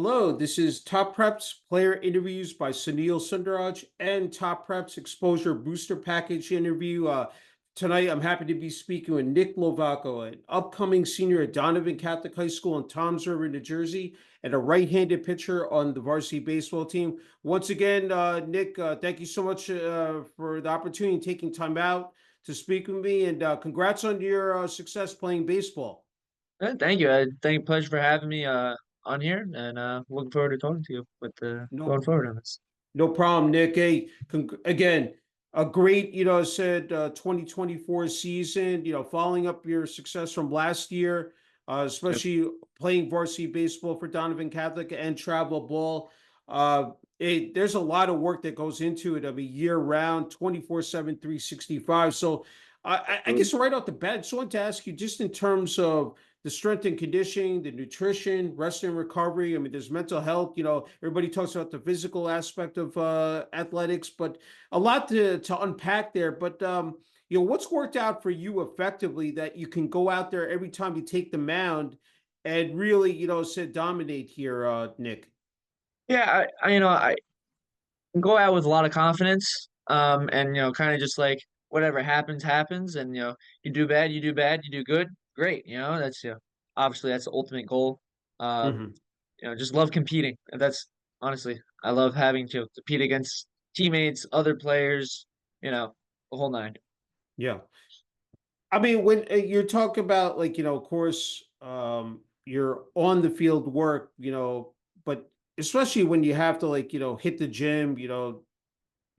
Hello, this is Top Preps player interviews by Sunil Sunder and Top Preps exposure booster package interview. Tonight, I'm happy to be speaking with Nick LoVacco, an upcoming senior at Donovan Catholic High School in Toms River, New Jersey, and a right-handed pitcher on the varsity baseball team. Once again, Nick, thank you so much for the opportunity and taking time out to speak with me, and congrats on your success playing baseball. Thank you. Pleasure for having me on here, and looking forward to talking to you with going No forward on this. No problem, Nick. Hey, again, a great, I said 2024 season, following up your success from last year, Yep. especially playing varsity baseball for Donovan Catholic and travel ball. There's a lot of work that goes into it. I mean, year round, 24/7, 365. So I guess right off the bat, I just wanted to ask you just in terms of the strength and conditioning, the nutrition, rest and recovery. I mean, there's mental health. Everybody talks about the physical aspect of athletics, but a lot to unpack there. But what's worked out for you effectively that you can go out there every time you take the mound and really, said dominate here, Nick. Yeah, I go out with a lot of confidence, and kind of just like whatever happens, happens, and you do bad, you do good, great. That's obviously that's the ultimate goal. Um, Hmm. just love competing. And that's honestly, I love having to compete against teammates, other players, the whole nine. Yeah. I mean, when you're talking about like, of course, you're on the field work, but especially when you have to like, hit the gym,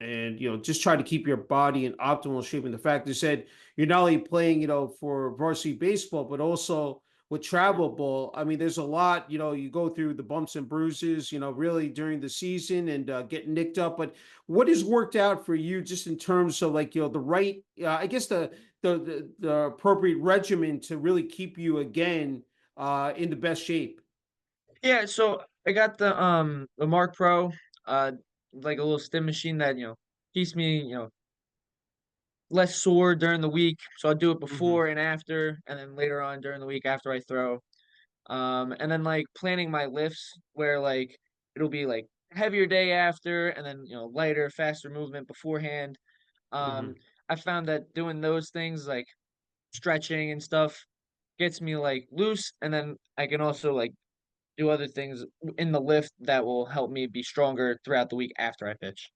and just try to keep your body in optimal shape. And the fact you said you're not only playing for varsity baseball but also with travel ball. I mean, there's a lot, you go through the bumps and bruises, really during the season and get nicked up. But what has worked out for you just in terms of like the right, I guess the appropriate regimen to really keep you again in the best shape? Yeah, so I got the Mark Pro, like a little stim machine that keeps me less sore during the week. So I'll do it Hmm. before and after, and then later on during the week after I throw. And then like planning my lifts where like it'll be like heavier day after, and then lighter, faster movement beforehand. Um, Hmm. I found that doing those things like stretching and stuff gets me like loose, and then I can also like do other things in the lift that will help me be stronger throughout the week after I pitch.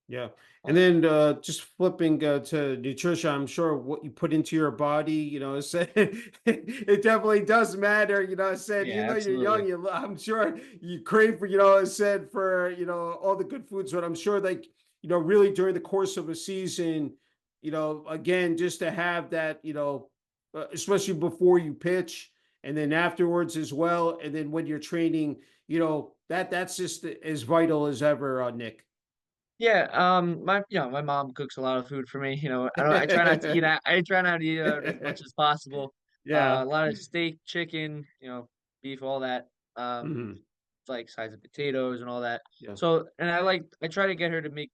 Yeah. And then just flipping to nutrition, I'm sure what you put into your body, it definitely does matter. I said, Yeah, even though you're absolutely. young, I'm sure you crave for, I said for, all the good foods, but I'm sure like, really during the course of a season, again, just to have that, especially before you pitch and then afterwards as well. And then when you're training, that's just as vital as ever, Nick. Yeah, my mom cooks a lot of food for me. I try not to eat out. I try not to eat out as much as possible. Yeah. A lot of steak, chicken, beef, all that. Mhm. Like sides of potatoes and all that. Yeah. So, and I try to get her to make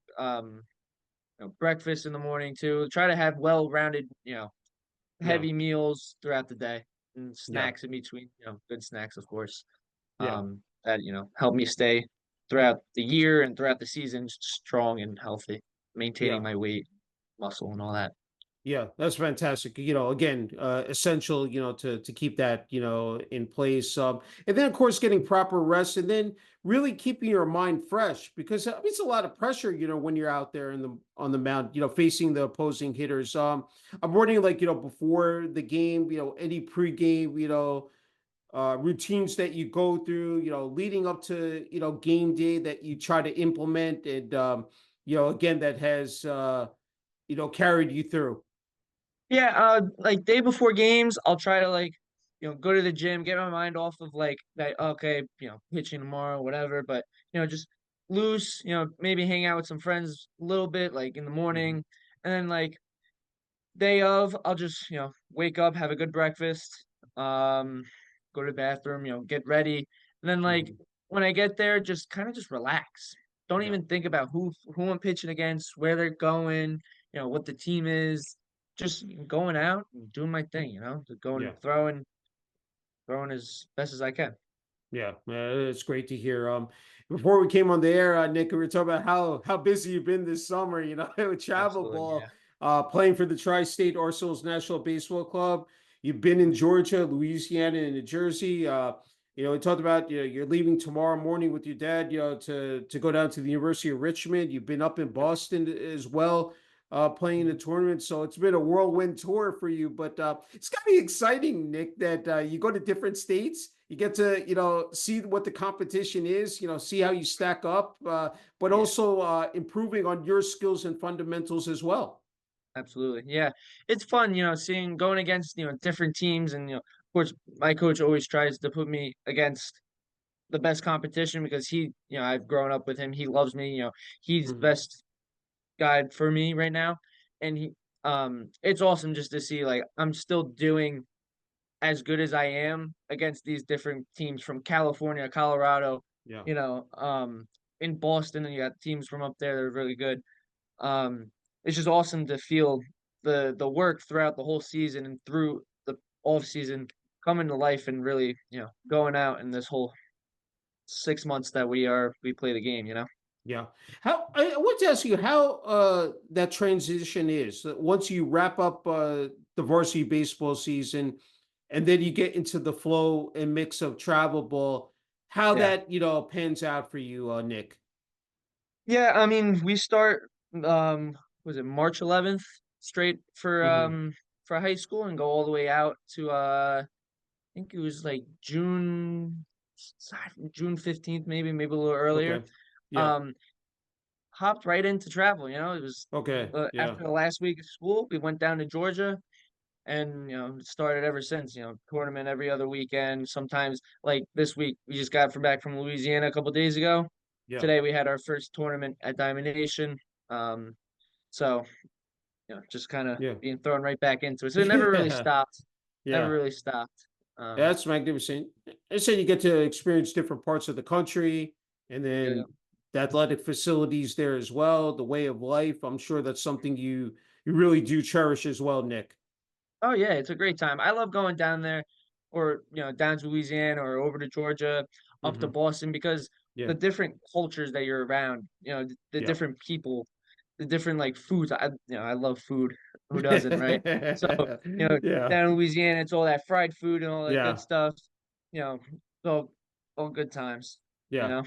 breakfast in the morning too. Try to have well-rounded, Yeah. heavy meals throughout the day and Yeah. snacks in between. Good snacks, of course. Yeah. That help me stay throughout the year and throughout the season strong and healthy, maintaining Yeah. my weight, muscle, and all that. Yeah, that's fantastic. Again, essential, to keep that, in place. And then of course getting proper rest and then really keeping your mind fresh because I mean, it's a lot of pressure, when you're out there in the on the mound, facing the opposing hitters. I'm wondering like, before the game, any pregame, routines that you go through, leading up to, game day that you try to implement and again that has carried you through. Yeah, like day before games, I'll try to like, go to the gym, get my mind off of like that, okay, pitching tomorrow, whatever, but just loose, maybe hang out with some friends a little bit, like in the Hmm. morning, and then like day of, I'll just, wake up, have a good breakfast, go to the bathroom, get ready, and then like Hmm. when I get there, just kind of just relax. Don't Yeah. even think about who I'm pitching against, where they're going, what the team is. Just going out and doing my thing, just going Yeah. throwing as best as I can. Yeah, it's great to hear. Before we came on the air, Nick, we were talking about how busy you've been this summer. You know, with travel Absolutely, ball, yeah. playing for the Tri-State Arsenals National Baseball Club. You've been in Georgia, Louisiana, and New Jersey. We talked about you're leaving tomorrow morning with your dad. To go down to the University of Richmond. You've been up in Boston as well. Playing in the Mhm. tournament, so it's been a whirlwind tour for you. But it's got to be exciting, Nick, that you go to different states. You get to, see what the competition is, see how you stack up, but Yeah, also improving on your skills and fundamentals as well. absolutely. Yeah. It's fun, seeing going against, different teams and, of course, my coach always tries to put me against the best competition because I've grown up with him. He loves me, he's the Mhm. best guy for me right now. And it's awesome just to see like I'm still doing as good as I am against these different teams from California, Colorado, Yeah. you know, um, in Boston, and you got teams from up there that are really good. It's just awesome to feel the work throughout the whole season and through the off season coming to life and really, going out in this whole 6 months that we play the game, Yeah. I want to ask you how that transition is. Once you wrap up the varsity baseball season and then you get into the flow and mix of travel ball, how Yeah. that, pans out for you, Nick. Yeah, I mean, we start was it March 11th straight Hmm. for high school and go all the way out to I think it was like June 15th maybe a little earlier. Okay. Yeah. Um Hopped right into travel, it was Okay. Yeah. after the last week of school, we went down to Georgia and started ever since, tournament every other weekend. Sometimes like this week we just got from back from Louisiana a couple days ago. Yeah. Today we had our first tournament at Diamond Nation. Um so just kind of Yeah. being thrown right back into it. So it never really Yeah. stopped. Never Yeah. really stopped. That's magnificent. I said you get to experience different parts of the country and Yeah. then the athletic facilities there as well, the way of life. I'm sure that's something you really do cherish as well, Nick. Oh yeah, it's a great time. I love going down there or down to Louisiana or over to Georgia, up to Hmm. Boston because the Yeah. different cultures that you're around, the Yeah. different people, the different like foods. I love food. Who doesn't, right? So, Yeah. down in Louisiana, it's all that fried food and all that good Yeah. stuff. You know, so all good times, you Yeah. know.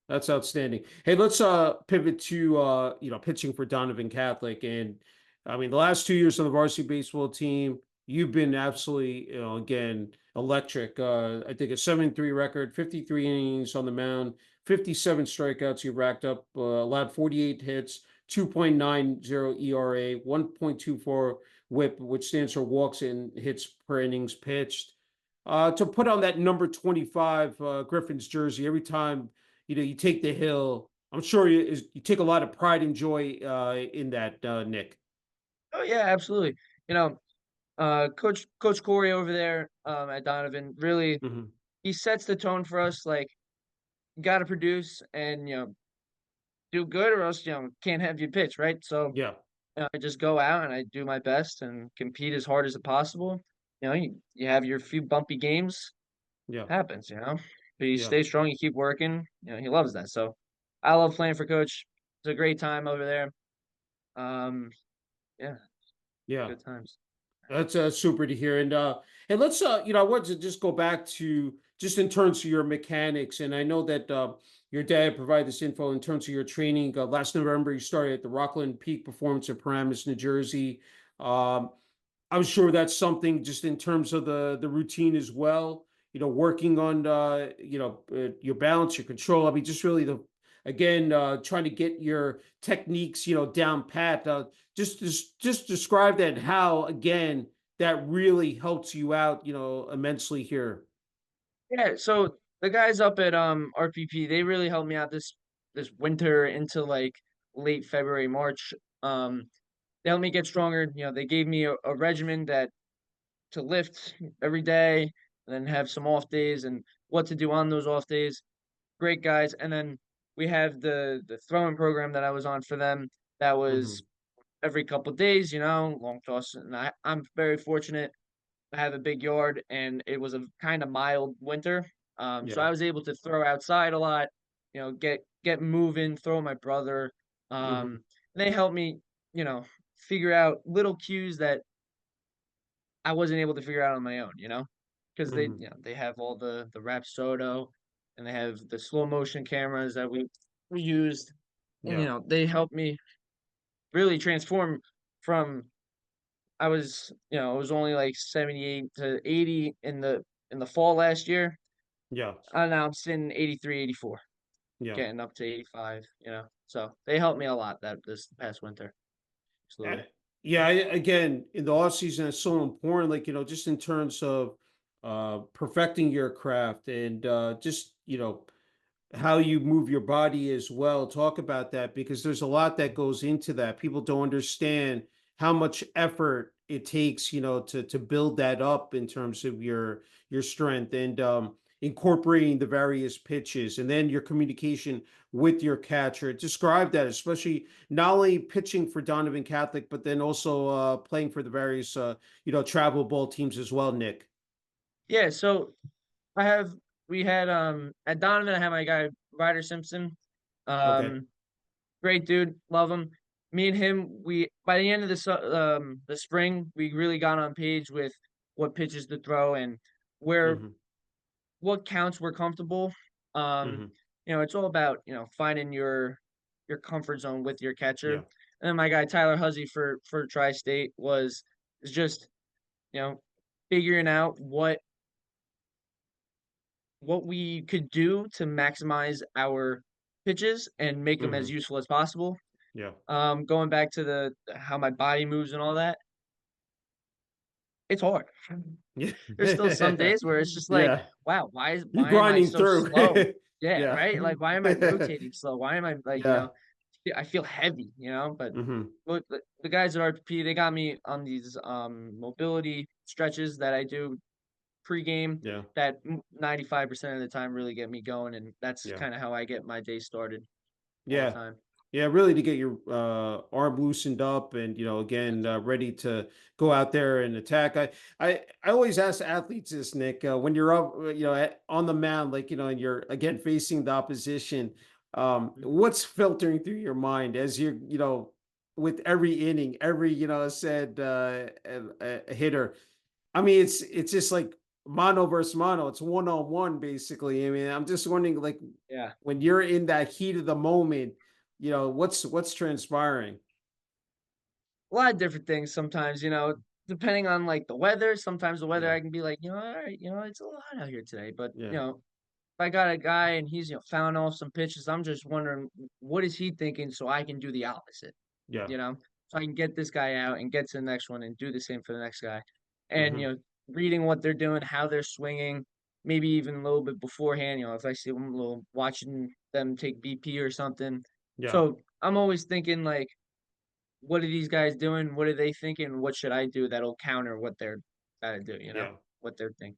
That's outstanding. Hey, let's pivot to pitching for Donovan Catholic. And I mean the last 2 years on the varsity baseball team, you've been absolutely, again, electric. I think a 7-3 record, 53 innings on the mound, 57 strikeouts you racked up, allowed 48 hits, 2.90 ERA, 1.24 whip, which stands for walks and hits per innings pitched. To put on that number 25 Griffin's jersey every time you take the hill. I'm sure you take a lot of pride and joy in that, Nick. Oh yeah, absolutely. You know, Coach Corey over there at Donovan really Hmm. he sets the tone for us. Like you got to produce and do good, or else can't have you pitch, right? So Yeah, I just go out and I do my best and compete as hard as possible. You have your few bumpy games, yeah, happens, but you yeah, stay strong, you keep working. He loves that. So I love playing for Coach. It's a great time over there. Um, yeah, yeah. good times. That's super to hear. And let's I want to just go back to just in terms of your mechanics. And I know that your dad provided this info in terms of your training. Last November, you started at the Rockland Peak Performance in Paramus, New Jersey. Um, I'm sure that's something just in terms of the routine as well. Working on your balance, your control. I mean, just really the again trying to get your techniques down pat. Just describe that and how again that really helps you out immensely here. Yeah, so the guys up at RPP, they really helped me out this winter into like late February, March. They helped me get stronger. They gave me a regimen that to lift every day and then have some off days and what to do on those off days. Great guys. And then we have the throwing program that I was on for them that Hmm. was every couple days, long toss. And I'm very fortunate. I have a big yard and it was a kind of mild winter. So Yeah. I was able to throw outside a lot, get moving, throw with my brother. Mhm. And they helped me, you know, figure out little cues that I wasn't able to figure out on my own, because Mhm. they have all the Rapsodo, and they have the slow motion cameras that we used, and Yeah. they helped me really transform from I was only like 78 to 80 in the fall last year. Yeah. Now I'm sitting 83, 84, Yeah. getting up to 85, So they helped me a lot that this past winter. Uh, Absolutely. yeah, again, in the off season, it's so important. Like just in terms of perfecting your craft and just how you move your body as well. Talk about that because there's a lot that goes into that. People don't understand how much effort it takes, to build that up in terms of your strength and incorporating the various pitches and then your communication with your catcher. Describe that, especially not only pitching for Donovan Catholic, but then also playing for the various travel ball teams as well, Nick. Yeah, so I have we had at Donovan I had my guy Ryder Simpson. Okay. Um Great dude, love him. Me and him, we by the end of the spring, we really got on page with what pitches to throw and where Hmm. what counts we're comfortable. Um, Hmm. it's all about, finding your comfort zone with your catcher. Yeah. And then my guy Tyler Huzzy for Tri-State is just, you know, figuring out what we could do to maximize our pitches and make them as Hmm. useful as possible. Yeah. Going back to the how my body moves and all that, it's hard. There's still some Yeah. days where it's just like, Yeah. wow, You're why am I grinding so through. slow? Yeah, Yeah. right? Like, why am I rotating slow? Why am I like, Yeah. I feel heavy, But Hmm. look, the guys at RPP, they got me on these mobility stretches that I do pregame Yeah. that 95% of the time really get me going, and that's Yeah. kind of how I get my day started all the Yeah. time. Yeah, really to get your arm loosened up and again ready to go out there and attack. I always ask athletes this, Nick, when you're up, on the mound, like and you're again facing the opposition. What's filtering through your mind as you're with every inning, every said a hitter. I mean, it's just like mono versus mono. It's one on one, basically. I mean, I'm just wondering, like, Yeah. when you're in that heat of the moment, what's transpiring. A lot of different things sometimes, depending on like the weather. Sometimes the weather Yeah, I can be like, all right, it's a little hot out here today. But yeah, if I got a guy and he's found off some pitches, I'm just wondering what is he thinking so I can do the opposite, yeah. you know, so I can get this guy out and get to the next one and do the same for the next guy. And Hmm. reading what they're doing, how they're swinging, maybe even a little bit beforehand. If I see them a little watching them take BP or something. Yeah, So I'm always thinking like what are these guys doing? What are they thinking? What should I do that'll counter what they're gotta do, yeah. what they're thinking.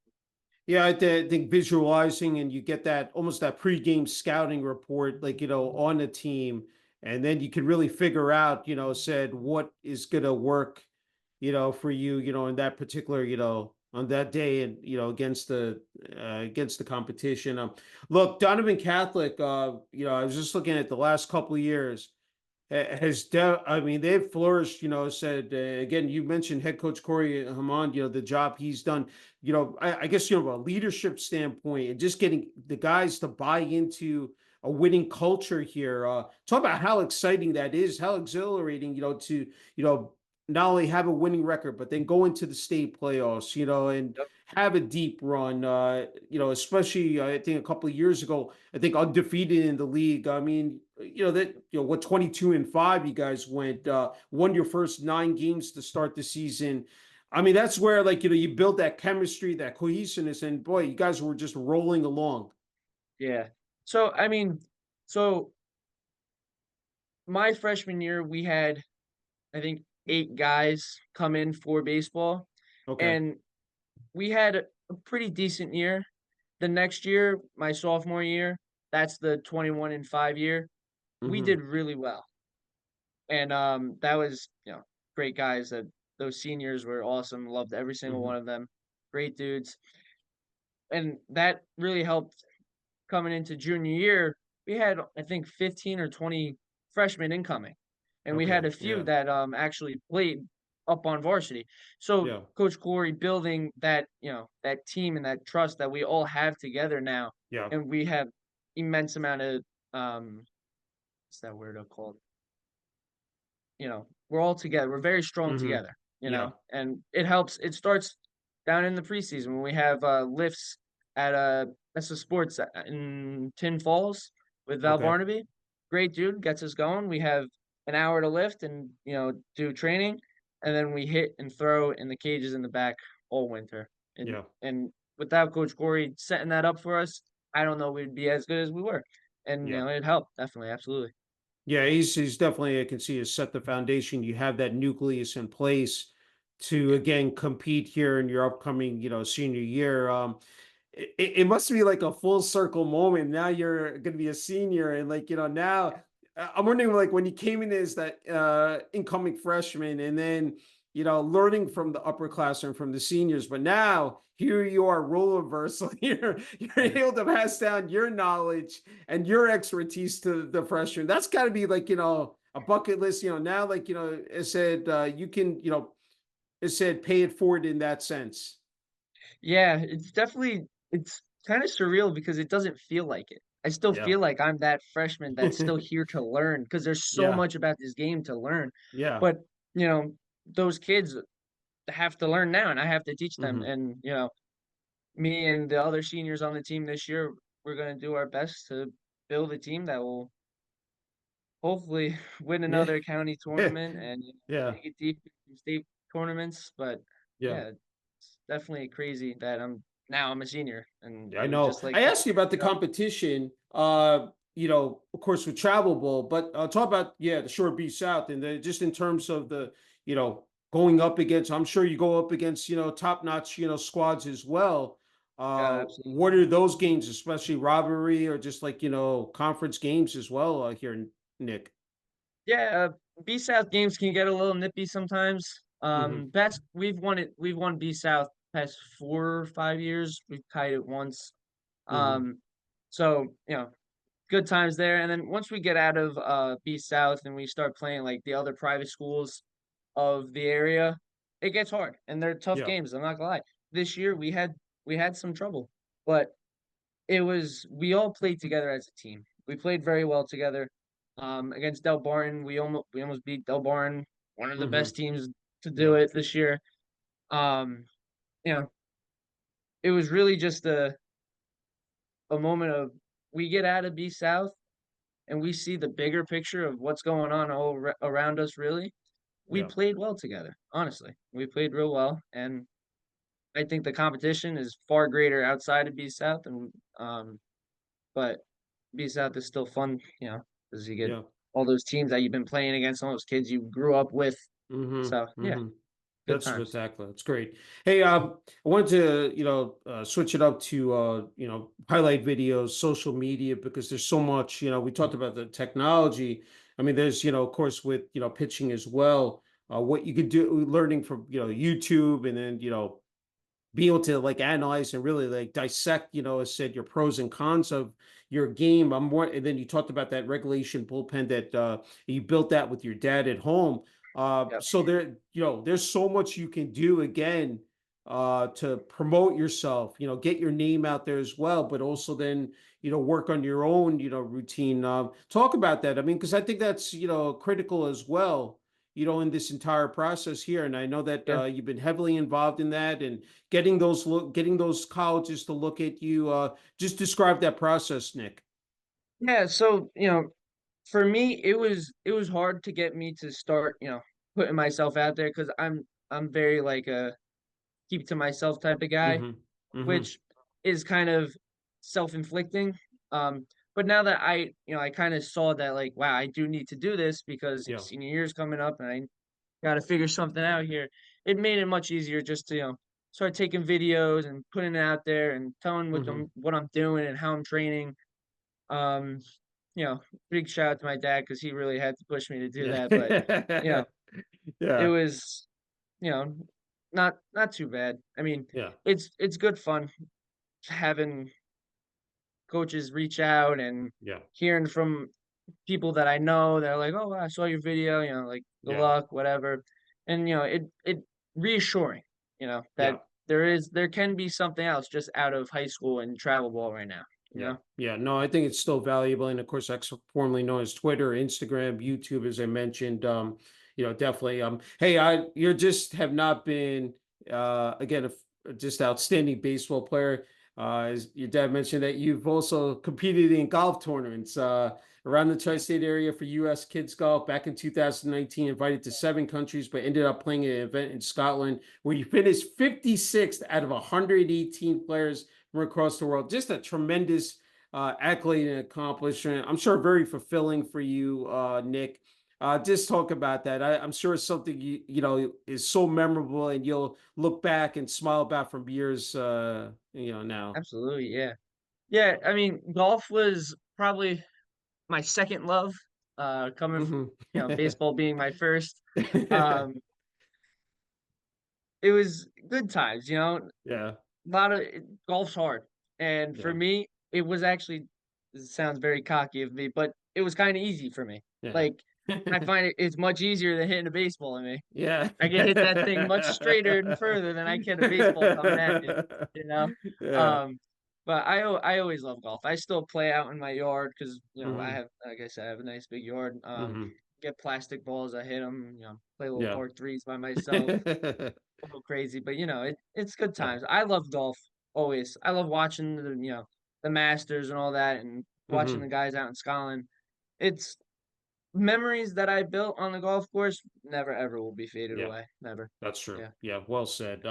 Yeah, think visualizing and you get that almost that pregame scouting report, like, on the team, and then you can really figure out, said what is gonna work, for you, in that particular, on that day and against the competition. Look, Donovan Catholic, I was just looking at the last couple of years I mean, they've flourished, said again, you mentioned head coach Corey Hammond, the job he's done, I guess, a leadership standpoint and just getting the guys to buy into a winning culture here. Talk about how exciting that is, how exhilarating, to, not only have a winning record, but then go into the state playoffs, and Yep. have a deep run, especially I think a couple of years ago, I think undefeated in the league. I mean, what 22-5 you guys went, won your first 9 games to start the season. I mean, that's where like you build that chemistry, that cohesiveness, and boy, you guys were just rolling along. Yeah. So I mean, so my freshman year we had I think 8 guys come in for baseball, Okay. and we had a pretty decent year. The next year, my sophomore year, that's the 21-5 year. We Hmm. did really well. And that was, great guys. That those seniors were awesome. Loved every single Hmm. one of them. Great dudes. and that really helped coming into junior year. We had, I think, 15 or 20 freshmen incoming, and we had Okay. a few Yeah. that actually played up on varsity. So Yeah. Coach Corey building that, that team and that trust that we all have together now, Yeah. and we have immense amount of um, what's that word called? We're all together. We're very strong Hmm. together, Yeah. and it helps. It starts down in the preseason when we have lifts at that's a sports in Tin Falls with Val Okay. Barnaby. Great dude, gets us going. We have an hour to lift and do training, and then we hit and throw in the cages in the back all winter. And Yeah. and without Coach Corey setting that up for us, I don't know we'd be as good as we were. And Yeah. it helped definitely, absolutely. Yeah, he's definitely, I can see, has set the foundation. You have that nucleus in place to again compete here in your upcoming, senior year. It must be like a full circle moment. Now you're going to be a senior, and like now I'm wondering like when you came in as that incoming freshman, and then learning from the upperclassmen from the seniors, but now here you are, role reversal. You're Yeah. able to pass down your knowledge and your expertise to the freshmen. That's got to be like a bucket list. Now like it said you can it said pay it forward in that sense. Yeah, it's kinda surreal because it doesn't feel like it. I still Yeah. feel like I'm that freshman that's still here to learn because there's so Yeah. much about this game to learn. Yeah. But, those kids have to learn now, and I have to teach them, Hmm. and, me and the other seniors on the team this year, we're gonna do our best to build a team that will hopefully win Yeah. another county tournament and, Yeah. make it deep in state tournaments, but, Yeah. yeah, it's definitely crazy that I'm a senior, and Yeah, I it was know. just like I that. asked you about the competition, of course, with Travel Bowl, but talk about, yeah, the Short Beach South and just in terms of the, going up against, I'm sure you go up against, top-notch, squads as well. Yeah, absolutely. What are those games, especially rivalry or just like, conference games as well here, Nick? Yeah, B South games can get a little nippy sometimes. Hmm. That's we've won B South past 4 or 5 years. We've tied it once. Hmm. Um, so, good times there, and then once we get out of, B South and we start playing, like, the other private schools of the area, it gets hard, and they're tough Yeah. games, I'm not gonna lie. This year, we had some trouble, but we all played together as a team. We played very well together. Against Del Barton, we almost beat Del Barton, one of the Hmm. best teams to do Yeah. it this year. Um, you know, it was really just a moment of we get out of B South and we see the bigger picture of what's going on around us. Really, we Yeah. played well together. Honestly, we played real well, and I think the competition is far greater outside of B South, and but B South is still fun, because you get Yeah. all those teams that you've been playing against, all those kids you grew up with. Hmm. So, yeah, Hmm. good That's times. spectacular. That's great. Hey, I wanted to, switch it up to, highlight videos, social media, because there's so much, we talked about the technology. I mean, there's, of course, with, pitching as well, what you could do, learning from, YouTube, and then, be able to like analyze and really like dissect, as said, your pros and cons of your game. I'm more, and then you talked about that regulation bullpen that you built that with your dad at home. Yep. So there, there's so much you can do again to promote yourself, get your name out there as well, but also then, work on your own, routine. Talk about that. I mean, because I think that's, critical as well, in this entire process here. And I know that Yeah. you've been heavily involved in that and getting those colleges to look at you. Just describe that process, Nick. Yeah, so, for me, it was hard to get me to start, putting myself out there because I'm very, like, a keep to myself type of guy, Hmm. Hmm. which is kind of self-inflicting. But now that I kinda saw that, like, wow, I do need to do this because, Yeah. senior year is coming up and I gotta figure something out here. It made it much easier just to, start taking videos and putting it out there and telling Hmm. what I'm doing and how I'm training. Um, big shout out to my dad because he really had to push me to do that, but, you Yeah. know, it Yeah. was, you know, not too bad. I mean, Yeah. it's good fun. having coaches reach out and Yeah. hearing from people that I know, they're like, "Oh, I saw your video, like, good Yeah. luck, whatever." And, it reassuring, that Yeah. there can be something else just out of high school and travel ball right now, you Yeah. know? Yeah. No, I think it's still valuable. And of course, X formerly known as Twitter, Instagram, YouTube, as I mentioned. Definitely. Hey, you just have not been again just outstanding baseball player. As your dad mentioned that you've also competed in golf tournaments around the tri-state area for US kids golf back in 2019, invited to 7 countries, but ended up playing an event in Scotland where you finished 56th out of 118 players from across the world. Just a tremendous accolade and accomplishment. I'm sure very fulfilling for you, Nick. Just talk about that. I'm sure it's something is so memorable, and you'll look back and smile about from years, now. Absolutely, yeah. Yeah, I mean, golf was probably my second love, coming from, Hmm. baseball being my first. Um, it was good times, Yeah, lot of golf's hard, and for yeah, me, it was actually this sounds very cocky of me, but it was kinda easy for me. yeah, Like, I find it's much easier than hitting a baseball to me. yeah, I can hit that thing much straighter and further than I can a baseball coming at me, you know? yeah. Um, but I always love golf. I still play out in my yard because I Hmm. have like I said, I have a nice big yard. Hmm. Get plastic balls, I hit them. Play little Yeah. par threes by myself, a little crazy, but it's good Yeah. times. I love golf always. I love watching the Masters and all that, and watching the Hmm. guys out in Scotland. It's memories that I built on the golf course never ever will be faded Yeah. away. Never. That's true. Yeah. Yeah, well said.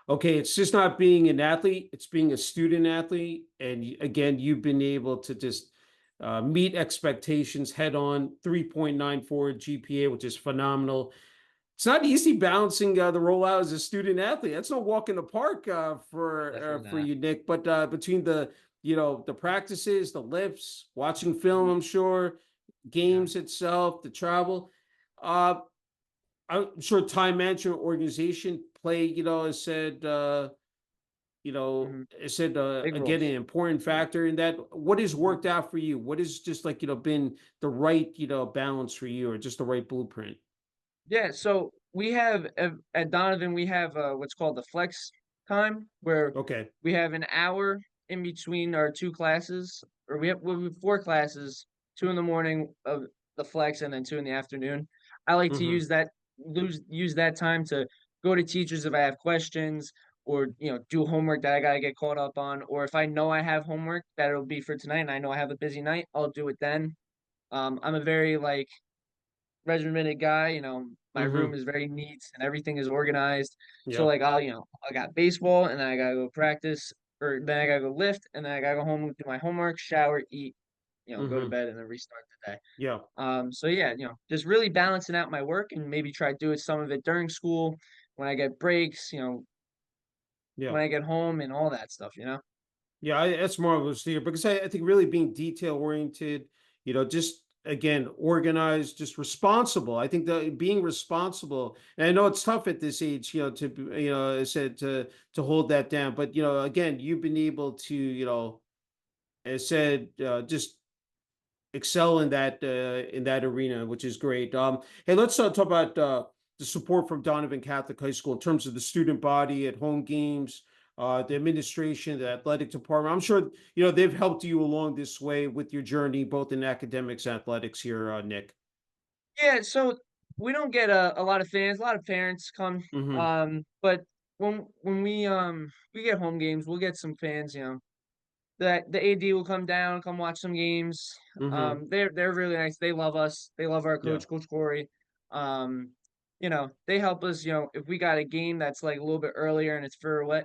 Okay, it's just not being an athlete, it's being a student athlete. And again, you've been able to just meet expectations head on, 3.94 GPA, which is phenomenal. It's not easy balancing the rollout as a student athlete. That's no walk in the park Definitely for not. you, Nick. But between the practices, the lifts, watching film, Mhm. I'm sure, Yeah. games itself, the travel. Uh, I'm sure time management organization play, Mhm. Big again, an roles. important factor in that. What has Mhm. worked out for you? What has just been the right, balance for you, or just the right blueprint? Yeah, so we have at Donovan, we have what's called the flex time, where Okay. we have an hour in between our two classes, or we have four classes, two in the morning of the flex, and then two in the afternoon. I like to Hmm. use that time to go to teachers if I have questions, or do homework that I gotta get caught up on, or if I know I have homework that it'll be for tonight, and I know I have a busy night, I'll do it then. I'm a very like regimented guy, my room Hmm. is very neat and everything is organized. So Yeah. like I got baseball and then I gotta go practice or then I gotta go lift and then I gotta go home and do my homework, shower, eat, go to Hmm. bed and then restart the day. Yeah. So yeah, just really balancing out my work and maybe try to do it some of it during school when I get breaks, Yeah. when I get home and all that stuff. Yeah, that's marvelous to hear because I think really being detail oriented, just again organized, just responsible. I think that being responsible, and I know it's tough at this age, I said to hold that down. But again, you've been able to, as said, just excel in that arena, which is great. Hey, let's talk about the support from Donovan Catholic High School in terms of the student body at home games, the administration, the athletic department. I'm sure they've helped you along this way with your journey, both in academics and athletics here, Nick. Yeah, so we don't get a lot of fans, a lot of parents come, Hmm. but when we get home games, we'll get some fans, that the AD will come down, come watch some games. Hmm. They're really nice. They love us. They love our Yeah. coach, Coach Corey. They help us, if we got a game that's like a little bit earlier and it's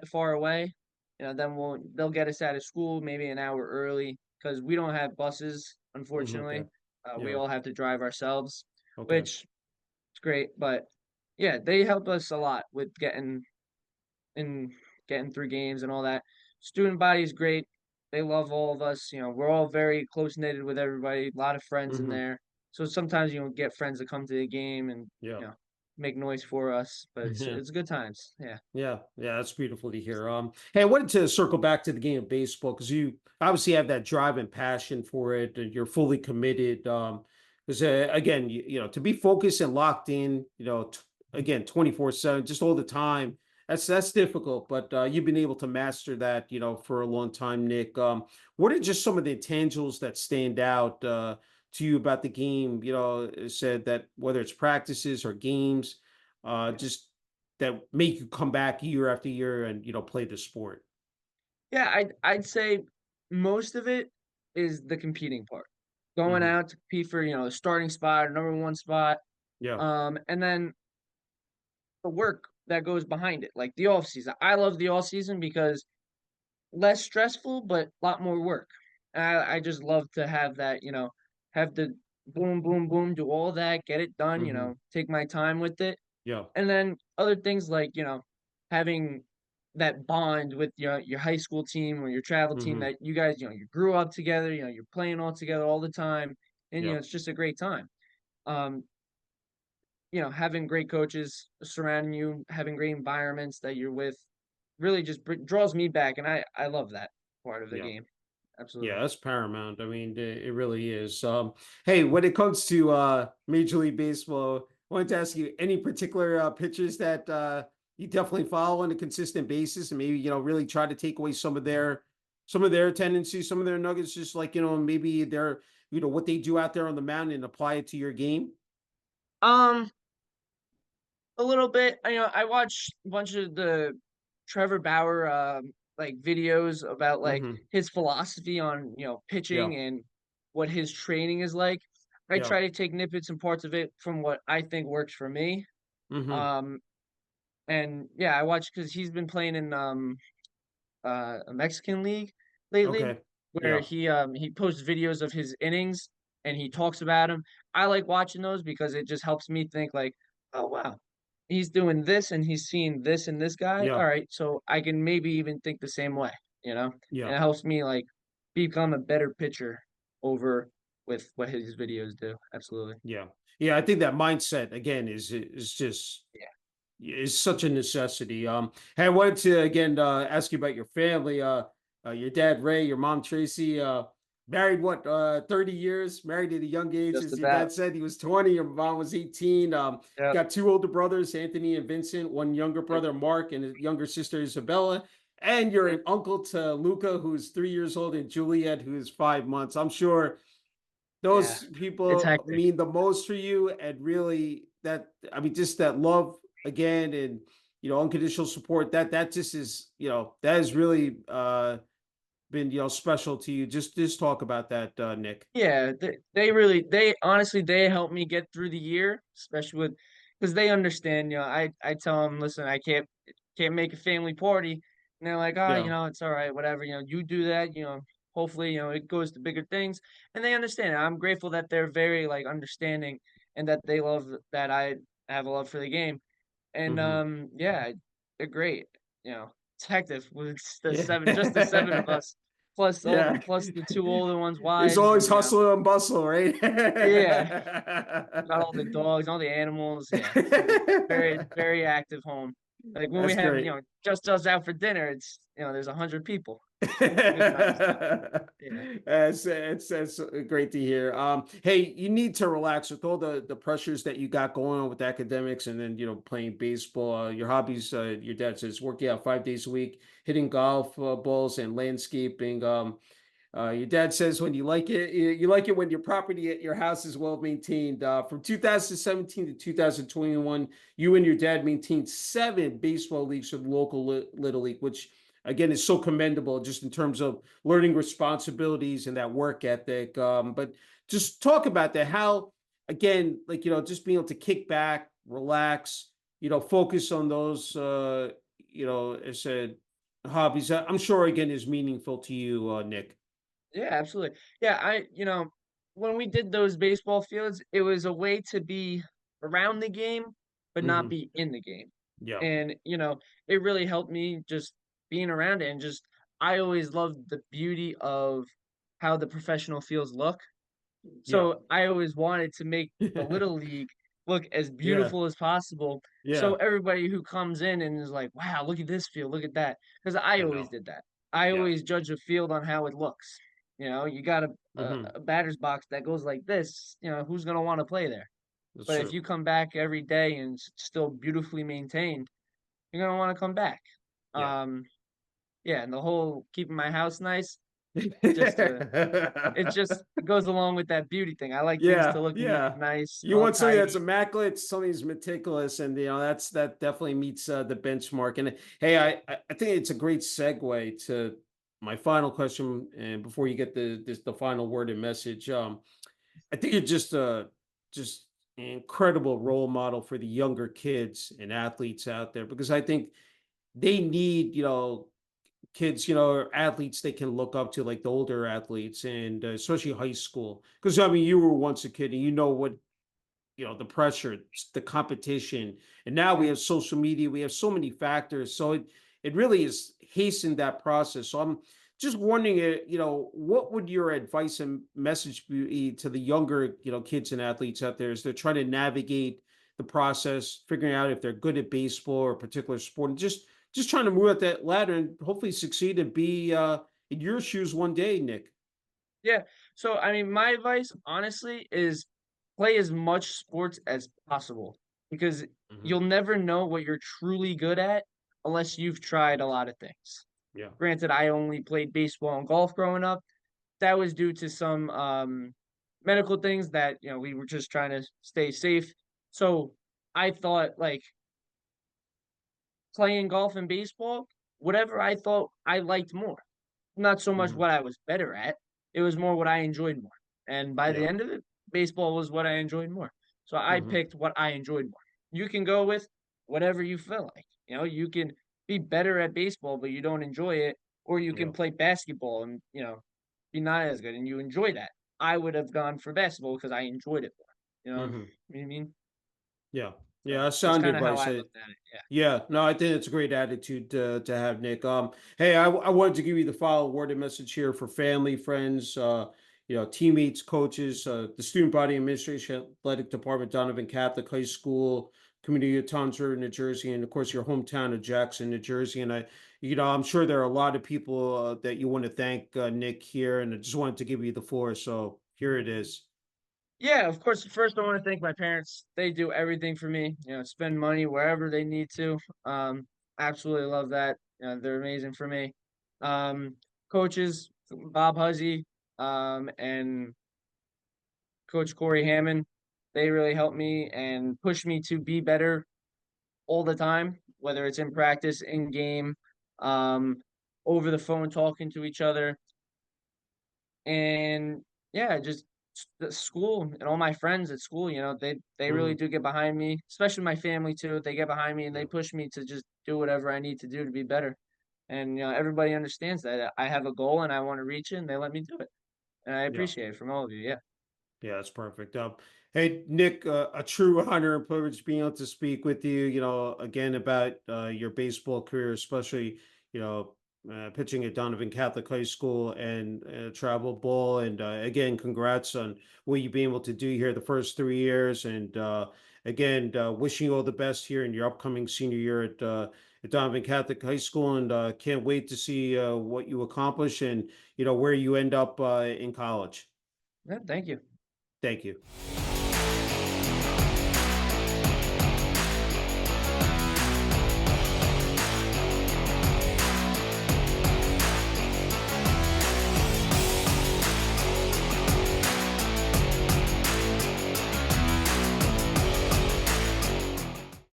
far away, then they'll get us out of school maybe an hour early because we don't have buses, Hmm. Okay. unfortunately. We Yeah. all have to drive ourselves, Okay. which is great. But yeah, they help us a lot with and getting through games and all that. Student body is great. They love all of us. We're all very close knitted with everybody. A lot of friends in Hmm. there. So sometimes you get friends that come to the game, and Yeah. you know. make noise for us, but it's good times. Yeah. Yeah, yeah, that's beautiful to hear. Hey, I wanted to circle back to the game of baseball because you obviously have that drive and passion for it, and you're fully committed. Because again, to be focused and locked in, again, 24/7, just all the time. That's difficult, but you've been able to master that, for a long time, Nick. What are just some of the intangibles that stand out to you about the game? Said that whether it's practices or games, just that make you come back year after year and play the sport. Yeah, I'd say most of it is the competing part. Going Hmm. out to compete for, a starting spot, number one spot, Yeah. and then the work that goes behind it, like the off season. I love the off season because less stressful, but a lot more work. I just love to have that, have the boom, boom, boom, do all that, get it done, Hmm. take my time with it. Yeah. And then other things like, having that bond with your high school team or your travel team Hmm. that you guys, you grew up together, you're playing all together all the time. And, Yeah. it's just a great time. Um, having great coaches surrounding you, having great environments that you're with really just draws me back. And I love that part of the Yeah. game. Yeah, Absolutely. that's paramount. I mean, it really is. Hey, when it comes to Major League Baseball, I wanted to ask you any particular pitchers that you definitely follow on a consistent basis, and maybe really try to take away some of their tendencies, some of their nuggets, just like maybe their what they do out there on the mound and apply it to your game. Um, A little bit. I watched a bunch of the Trevor Bauer, like, videos about, like, Hmm. his philosophy on, Yeah. pitching and what his training is like. I Yeah. try to take snippets and parts of it from what I think works for me. Hmm. Um, and yeah, I watch because 'cause he's been playing in, a Mexican league lately, Okay. where Yeah. he posts videos of his innings and he talks about them. I like watching those because it just helps me think like, "Oh, wow. He's doing this and he's seeing this in this guy. Yeah. Alright, so I can maybe even think the same way," you know? Yeah. And it helps me, like, become a better pitcher over with what his videos do. Absolutely. Yeah. Yeah. I think that mindset again is just Yeah. is such a necessity. Hey, I wanted to again ask you about your family. Your dad Ray, your mom Tracy. Married what? 30 years. Married at a young age, Just as your about. dad said. He was 20. Your mom was 18. Yep. Got two older brothers, Anthony and Vincent. One younger Yep. brother, Mark, and a younger sister, Isabella. And you're Yep. an uncle to Luca, who's 3 years old, and Juliet, who is 5 months. I'm sure Yeah. those It's people hectic. mean the most for you, and really that, I mean, just that love again, and unconditional support, that just is, that has really been special to you. Just talk about that, Nick. Yeah, they really they honestly, they help me get through the year, especially with because they understand, I tell them, "Listen, I can't make a family party." And they're like, "Oh, Yeah. it's alright, whatever, you do that, hopefully, it goes to bigger things." And they understand. I'm grateful that they're very, like, understanding and that they love that I have a love for the game. And, Hmm. yeah, they're great, It's hectic with the 7 of Yeah. us, plus Yeah. plus the 2 older ones' It's wives always and, hustle and bustle, right? yeah, got all the dogs, all the animals, yeah, it's a very, very active home. Like, when we That's have, great. just us out for dinner, there's 100 people. It's good times. Yeah. It's great to hear. Hey, you need to relax with all the pressures that you got going on with academics, and then playing baseball. Your hobbies, your dad says, working out 5 days a week, hitting golf balls, and landscaping. Your dad says when you like it, you like it when your property at your house is well maintained. From 2017 to 2021, you and your dad maintained 7 baseball leagues for the local little league, which again is so commendable just in terms of learning responsibilities and that work ethic. But just talk about that. How again, like just being able to kick back, relax, focus on those, I said hobbies. I'm sure again is meaningful to you, Nick. Yeah, absolutely. Yeah, when we did those baseball fields, it was a way to be around the game, but not Hmm. be in the game. Yeah. And, it really helped me just being around it and just I always loved the beauty of how the professional fields look. Yeah. So I always wanted to make the little league look as Yeah. beautiful as possible. So Yeah. everybody who comes in and is like, "Wow, look at this field, look at that." Because I I always know. did that. I Yeah. always judge a field on how it looks. You know, you got Hmm. a batter's box that goes like this. You know, who's gonna want to play there? That's But if true. you come back every day and it's still beautifully maintained, you're gonna want to come back. Yeah. Um, yeah, and the whole keeping my house nice, just it just goes along with that beauty thing. I like things to Yeah, look neat, yeah. nice, You all want something that's tidy. immaculate, something that's meticulous, and that definitely meets the benchmark. And hey, I think it's a great segue to my final question, and before you get the final word and message, I think you're just an incredible role model for the younger kids and athletes out there because I think they need kids, or athletes they can look up to, like the older athletes, and especially high school. Because I mean, you were once a kid, and you know what, the pressure, the competition, and now we Yeah. have social media. We have so many factors, so it really is hastened that process. So I'm just wondering, what would your advice and message be to the younger, kids and athletes out there as they're trying to navigate the process, figuring out if they're good at baseball or a particular sport, and just trying to move up that ladder and hopefully succeed and be in your shoes one day, Nick. Yeah. So, I mean, my advice, honestly, is play as much sports as possible because Hmm. you'll never know what you're truly good at unless you've tried a lot of things. Yeah. Granted, I only played baseball and golf growing up. That was due to some medical things that, we were just trying to stay safe. So I thought like playing golf and baseball, whatever I thought I liked more. Not so much Hmm. what I was better at, it was more what I enjoyed more, and by the Yeah. end of it, baseball was what I enjoyed more. So I Hmm. picked what I enjoyed more. You can go with whatever you feel like, you can be better at baseball, but you don't enjoy it, or you Yeah. can play basketball and, be not as good and you enjoy that. I would have gone for basketball because I enjoyed it more, Hmm. you know what I mean? Yeah. So, Yeah. That's that's sound kinda how advice. I looked at it, yeah. Yeah, no, I think it's a great attitude to have, Nick. Hey, I wanted to give you the final word and message here for family, friends, teammates, coaches, the student body administration, athletic department, Donovan Catholic High School, community of Toms River, New Jersey, and of course your hometown of Jackson, New Jersey. And I'm sure there are a lot of people that you want to thank, Nick, here, and I just wanted to give you the floor. So here it is. Yeah, of course, first I wanna thank my parents. They do everything for me, spend money wherever they need to. Absolutely love that. They're amazing for me. Coaches, Bob Huzzy, and Coach Corey Hammond, they really helped me and push me to be better all the time, whether it's in practice, in game, um, over the phone talking to each other. And yeah, just the school and all my friends at school, they really Hmm. do get behind me, especially my family too. They get behind me and they Yeah, push me to just do whatever I need to do to be better. And everybody understands that I have a goal and I want to reach it, and they let me do it. And I yeah. appreciate it from all of you. Yeah. Yeah, that's perfect. Hey, Nick, a true honor and privilege being able to speak with you, again about your baseball career, especially, pitching at Donovan Catholic High School and travel ball. And again, congrats on what you've been able to do here the first 3 years. And again, wishing you all the best here in your upcoming senior year at Donovan Catholic High School. And can't wait to see what you accomplish and, where you end up in college. Yeah. Thank you. Thank you.